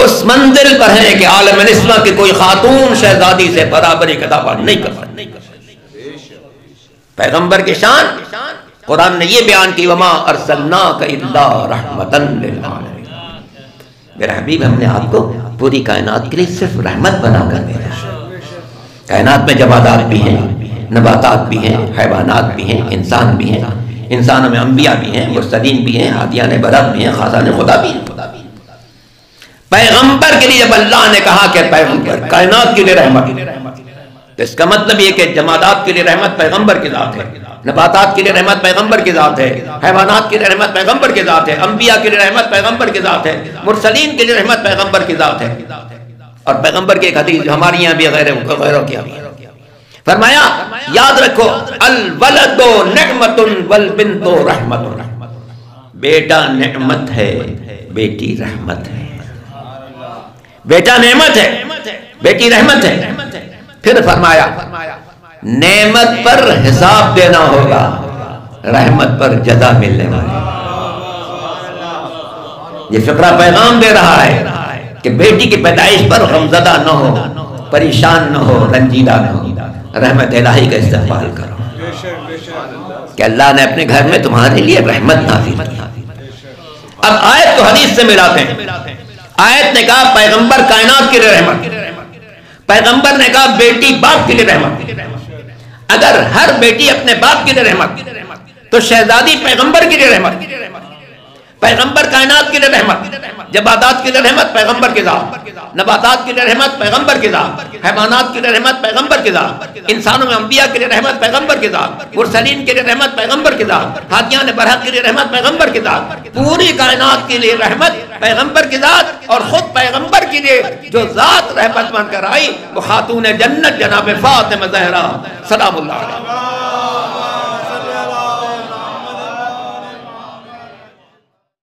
اس منزل پر ہیں کہ عالم نسواں کی کوئی خاتون شہزادی سے برابری کا دعویٰ نہیں کر سکتی۔ پیغمبر کی شان قرآن نے یہ بیان کی وما ارسلناک الا رحمتا للعالمین، میرے حبیب ہم نے آپ کو پوری کائنات کے لیے صرف رحمت بنا کر بھیجا۔ کائنات میں جمادات بھی ہیں، نباتات بھی ہیں، حیوانات بھی ہیں، انسان بھی ہیں، انسانوں میں انبیاء بھی ہیں، مرسلین بھی ہیں، ہادیان برق بھی ہیں، خاصان خدا بھی ہیں۔ پیغمبر کے لیے جب اللہ نے کہا کہ پیغمبر کائنات کے لیے رحمت، تو اس کا مطلب یہ کہ جمادات کے لیے رحمت پیغمبر کی ذات ہے، نباتات کے لیے رحمت پیغمبر کی ذات ہے، حیوانات کے لیے رحمت پیغمبر کی ذات ہے، انبیاء کے لیے رحمت پیغمبر کی ذات ہے، مرسلین کے لیے رحمت پیغمبر کی ذات ہے۔ اور پیغمبر کی ایک حدیث جو ہماری یہاں بھی غیروں کی بھی فرمایا، یاد رکھو الولد نعمت والبنت رحمت، بیٹا نعمت ہے، بیٹی رحمت ہے۔ بیٹا نعمت ہے، بیٹی رحمت ہے۔ پھر فرمایا نعمت پر حساب دینا ہوگا، رحمت پر جزا ملنے والی۔ یہ فقرہ پیغام دے رہا ہے کہ بیٹی کی پیدائش پر غمزدہ نہ ہو، پریشان نہ ہو، رنجیدہ نہ ہو، رحمت الہی کا استقبال کرو کہ اللہ نے اپنے گھر میں تمہارے لیے رحمت نازل کی۔ اب آیت کو حدیث سے ملاتے ہیں۔ آیت نے کہا پیغمبر کائنات کے لیے رحمت، پیغمبر نے کہا بیٹی باپ کے لیے رحمت۔ اگر ہر بیٹی اپنے باپ کے لیے رحمت تو شہزادی پیغمبر کے لیے رحمت، پیغمبر کائنات کے لیے رحمت، جمادات کے لیے رحمت پیغمبر کی ذات، نباتات کے لیے رحمت پیغمبر کی ذات، حیوانات کے لیے رحمت پیغمبر کی ذات، انسانوں میں انبیاء کے لیے رحمت پیغمبر کی ذات، مرسلین کے لیے رحمت پیغمبر کی ذات، ہادیان برحق کے لیے رحمت پیغمبر کی ذات، پوری کائنات کے لیے رحمت پیغمبر کی ذات۔ اور خود پیغمبر کے لیے جو ذات رحمت بن کر آئی وہ خاتون جنت جناب فاطمہ زہرا سلام اللہ علیہ۔